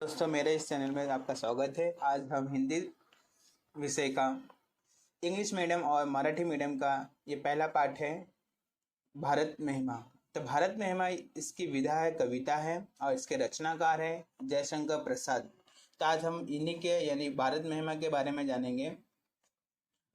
दोस्तों, मेरे इस चैनल में आपका स्वागत है। आज हम हिंदी विषय का इंग्लिश मीडियम और मराठी मीडियम का ये पहला पाठ है, भारत महिमा। तो भारत महिमा इसकी विधा है, कविता है और इसके रचनाकार है जयशंकर प्रसाद। तो आज हम इन्हीं के यानी भारत महिमा के बारे में जानेंगे।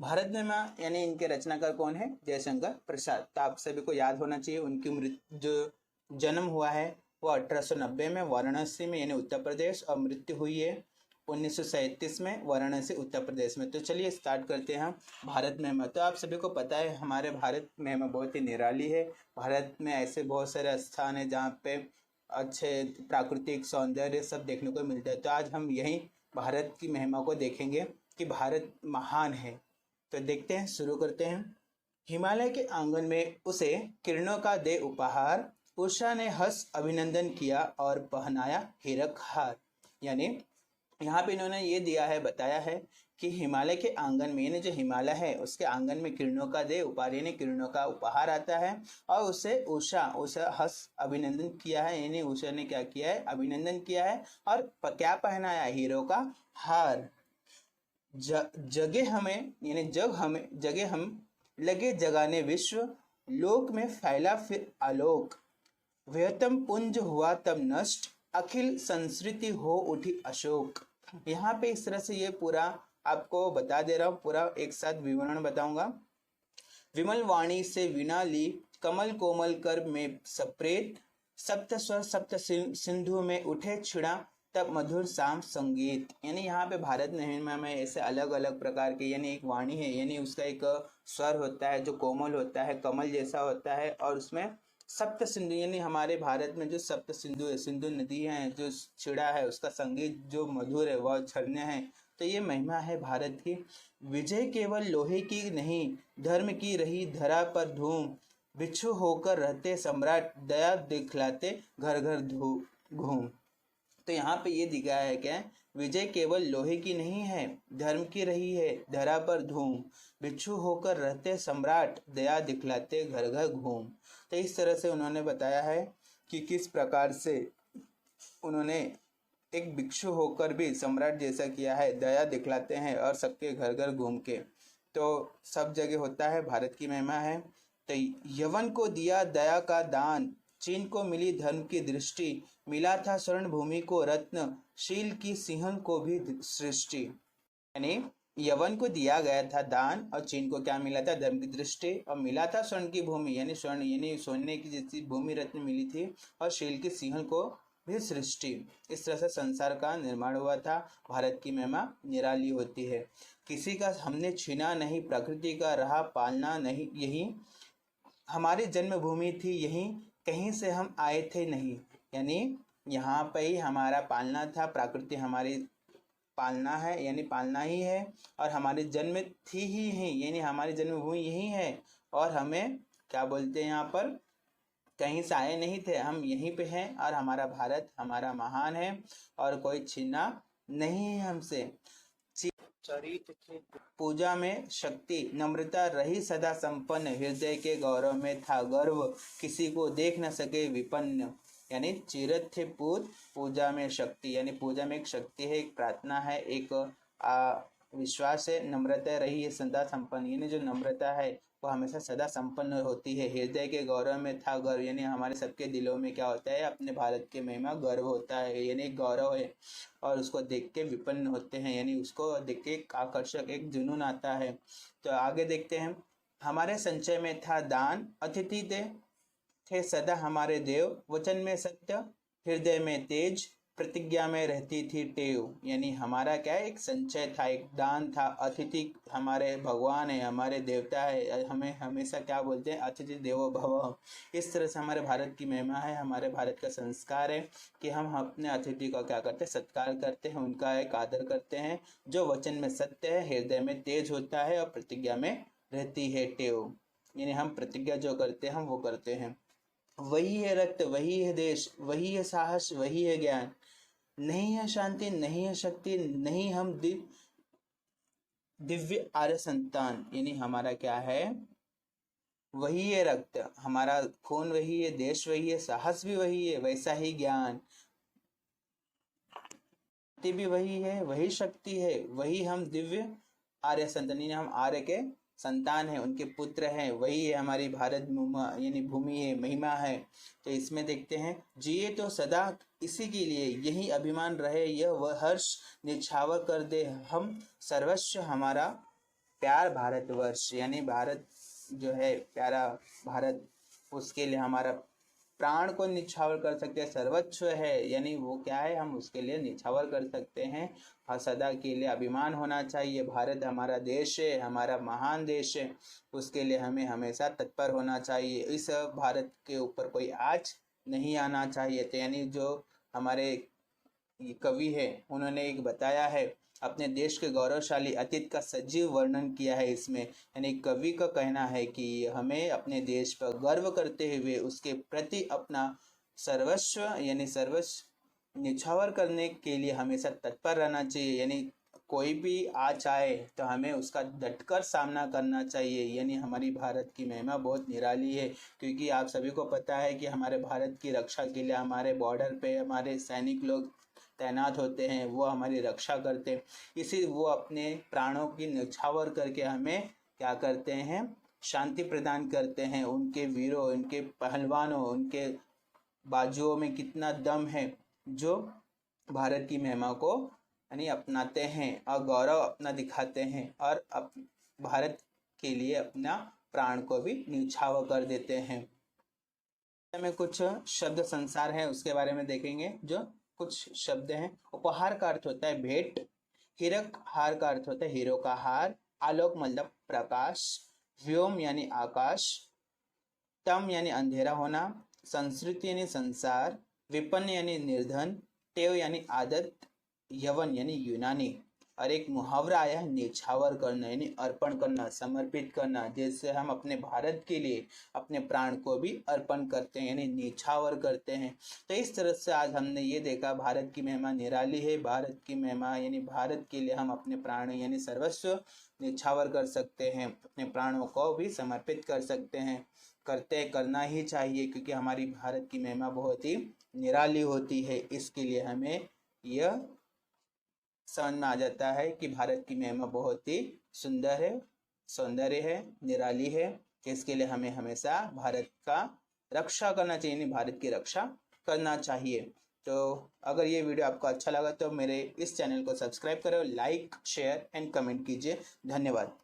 भारत महिमा यानी इनके रचनाकार कौन है? जयशंकर प्रसाद। तो आप सभी को याद होना चाहिए उनकी जो जन्म हुआ है वो 1890 में वाराणसी में यानी उत्तर प्रदेश, और मृत्यु हुई है 1937 में वाराणसी उत्तर प्रदेश में। तो चलिए स्टार्ट करते हैं भारत महिमा। तो आप सभी को पता है हमारे भारत महिमा बहुत ही निराली है। भारत में ऐसे बहुत सारे स्थान है जहाँ पे अच्छे प्राकृतिक सौंदर्य सब देखने को मिलता है। तो आज हम यही भारत की महिमा को देखेंगे कि भारत महान है। तो देखते हैं, शुरू करते हैं। हिमालय के आंगन में उसे किरणों का दे उपहार, उषा ने हंस अभिनंदन किया और पहनाया हीरक हार। यानी यहाँ पे इन्होंने ये दिया है, बताया है कि हिमालय के आंगन में यानी जो हिमालय है उसके आंगन में किरणों का दे उपहार यानी किरणों का उपहार आता है, और उसे उषा हंस अभिनंदन किया है यानी उषा ने क्या किया है? अभिनंदन किया है। और क्या पहनाया? हीरो का हार। जगे हमें यानी जगे हम लगे जगाने विश्व, लोक में फैला फिर आलोक, व्यतम पुंज हुआ तब नष्ट, अखिल संस्कृति हो उठी अशोक। यहाँ पे इस तरह से ये पूरा आपको बता दे रहा हूँ, पूरा एक साथ विवरण बताऊंगा। विमल वाणी से वीणा ली, कमल कोमल कर में सप्रेत, सप्त स्वर सप्त सिंधु में उठे छिड़ा, तब मधुर शाम संगीत। यानी यहाँ पे भारत महिमा में ऐसे अलग अलग प्रकार के यानी एक वाणी है यानी उसका एक स्वर होता है जो कोमल होता है, कमल जैसा होता है, और उसमें सप्त सिंधु यानी हमारे भारत में जो सप्त सिंधु है, सिंधु नदी है, जो छिड़ा है उसका संगीत जो मधुर है वह झरने हैं। तो ये महिमा है भारत की। विजय केवल लोहे की नहीं, धर्म की रही धरा पर धूम, भिक्षु होकर रहते सम्राट, दया दिखलाते घर घर घूम। तो यहाँ पे ये दिखाया है क्या? विजय केवल लोहे की नहीं है, धर्म की रही है धरा पर धूम, भिक्षु होकर रहते सम्राट, दया दिखलाते घर घर घूम। तो इस तरह से उन्होंने बताया है कि किस प्रकार से उन्होंने एक भिक्षु होकर भी सम्राट जैसा किया है, दया दिखलाते हैं और सबके घर घर घूम के। तो सब जगह होता है, भारत की महिमा है। तो यवन को दिया दया का दान, चीन को मिली धर्म की दृष्टि, मिला था स्वर्ण भूमि को रत्न, शील की सिंहन को भी सृष्टि। यानी यवन को दिया गया था दान और चीन को क्या मिला था? धर्म की दृष्टि, और मिला था स्वर्ण की भूमि यानी स्वर्ण यानी सोने की जैसी भूमि रत्न मिली थी, और शील की सिंहन को भी सृष्टि। इस तरह से संसार का निर्माण हुआ था। भारत की महिमा निराली होती है। किसी का हमने छीना नहीं, प्रकृति का रहा पालना नहीं, यही हमारी जन्मभूमि थी, यहीं कहीं से हम आए थे नहीं। यानी यहाँ पे ही हमारा पालना था, प्रकृति हमारी पालना है यानी पालना ही है, और हमारी जन्म थी ही है यानी हमारी जन्मभूमि यही है, और हमें क्या बोलते हैं यहाँ पर? कहीं से आए नहीं थे, हम यहीं पे हैं, और हमारा भारत हमारा महान है और कोई छीना नहीं है हमसे। पूजा में शक्ति, नम्रता रही सदा संपन्न, हृदय के गौरव में था गर्व, किसी को देख न सके विपन्न। यानी चिरत थे पूत, पूजा में शक्ति यानी पूजा में एक शक्ति है, एक प्रार्थना है, एक विश्वास है। नम्रता रही है सदा संपन्न यानी जो नम्रता है वो हमेशा सदा संपन्न होती है। हृदय के गौरव में था गर्व यानी हमारे सबके दिलों में क्या होता है? अपने भारत के महिमा गर्व होता है यानी गौरव है, और उसको देख के विपन्न होते हैं यानी उसको देख के एक आकर्षक एक जुनून आता है। तो आगे देखते हैं। हमारे संचय में था दान, अतिथि थे सदा हमारे देव, वचन में सत्य, हृदय में तेज, प्रतिज्ञा में रहती थी टेव। यानी हमारा क्या है? एक संचय था, एक दान था, अतिथि हमारे भगवान है, हमारे देवता है, हमें हमेशा क्या बोलते हैं? अतिथि देवो भव। इस तरह से हमारे भारत की महिमा है, हमारे भारत का संस्कार है कि हम अपने अतिथि का क्या करते हैं? सत्कार करते हैं, उनका एक आदर करते हैं। जो वचन में सत्य है, हृदय में तेज होता है, और प्रतिज्ञा में रहती है टेव। यानी हम प्रतिज्ञा जो करते हैं हम वो करते हैं। वही है रक्त, वही है देश, वही है साहस, वही है ज्ञान, नहीं है शांति, नहीं है शक्ति, नहीं हम दिव्य आर्य संतान। यानी हमारा क्या है? वही है रक्त, हमारा खून वही है, देश वही है, साहस भी वही है, वैसा ही ज्ञान। शक्ति भी वही है, वही शक्ति है, वही हम दिव्य आर्य संतान यानी हम आर्य के संतान हैं, उनके पुत्र हैं, वही है हमारी भारत यानी भूमि है, महिमा है। तो इसमें देखते हैं, जिए तो सदा इसी के लिए, यही अभिमान रहे, यह वह हर्ष निछावर कर दे हम सर्वस्व हमारा प्यार भारतवर्ष, यानी भारत जो है प्यारा भारत, उसके लिए हमारा प्राण को निछावर कर सकते हैं। सर्वस्व है यानी वो क्या है, हम उसके लिए निछावर कर सकते हैं। हाँ, सदा के लिए अभिमान होना चाहिए। भारत हमारा देश है, हमारा महान देश है, उसके लिए हमें हमेशा तत्पर होना चाहिए। इस भारत के ऊपर कोई आँच नहीं आना चाहिए। तो यानी जो हमारे कवि है, उन्होंने एक बताया है, अपने देश के गौरवशाली अतीत का सजीव वर्णन किया है इसमें। यानी कवि का कहना है कि हमें अपने देश पर गर्व करते हुए उसके प्रति अपना सर्वस्व यानी सर्वस्व निछावर करने के लिए हमेशा तत्पर रहना चाहिए। यानी कोई भी आ चाहे तो हमें उसका डटकर सामना करना चाहिए। यानी हमारी भारत की महिमा बहुत निराली है, क्योंकि आप सभी को पता है कि हमारे भारत की रक्षा के लिए हमारे बॉर्डर पे हमारे सैनिक लोग तैनात होते हैं, वो हमारी रक्षा करते हैं। इसी वो अपने प्राणों की न्यौछावर करके हमें क्या करते हैं, शांति प्रदान करते हैं। उनके वीरों, उनके पहलवानों, उनके बाजुओं में कितना दम है, जो भारत की महिमा को यानी अपनाते हैं और गौरव अपना दिखाते हैं, और भारत के लिए अपना प्राण को भी न्यौछावर कर देते हैं। में कुछ शब्द संसार है, उसके बारे में देखेंगे। जो कुछ शब्द हैं, उपहार का अर्थ होता है भेंट, हीरक हार का अर्थ होता है हीरो का हार, आलोक मतलब प्रकाश, व्योम यानी आकाश, तम यानी अंधेरा होना, संस्कृति यानी संसार, विपन्न यानी निर्धन, टेव यानी आदत, यवन यानी यूनानी। और एक मुहावरा आया है निछावर करना यानी अर्पण करना, समर्पित करना। जैसे हम अपने भारत के लिए अपने प्राण को भी अर्पण करते हैं यानी निछावर करते हैं। तो इस तरह से आज हमने ये देखा, भारत की महिमा निराली है। भारत की महिमा यानी भारत के लिए हम अपने प्राण यानी सर्वस्व निछावर कर सकते हैं, अपने प्राणों को भी समर्पित कर सकते हैं। करना ही चाहिए, क्योंकि हमारी भारत की महिमा बहुत ही निराली होती है। इसके लिए हमें यह समझ में आ जाता है कि भारत की महिमा बहुत ही सुंदर है, सौंदर्य है, निराली है। इसके लिए हमें हमेशा भारत का रक्षा करना चाहिए, यानी भारत की रक्षा करना चाहिए। तो अगर ये वीडियो आपको अच्छा लगा तो मेरे इस चैनल को सब्सक्राइब करें, लाइक, शेयर एंड कमेंट कीजिए। धन्यवाद।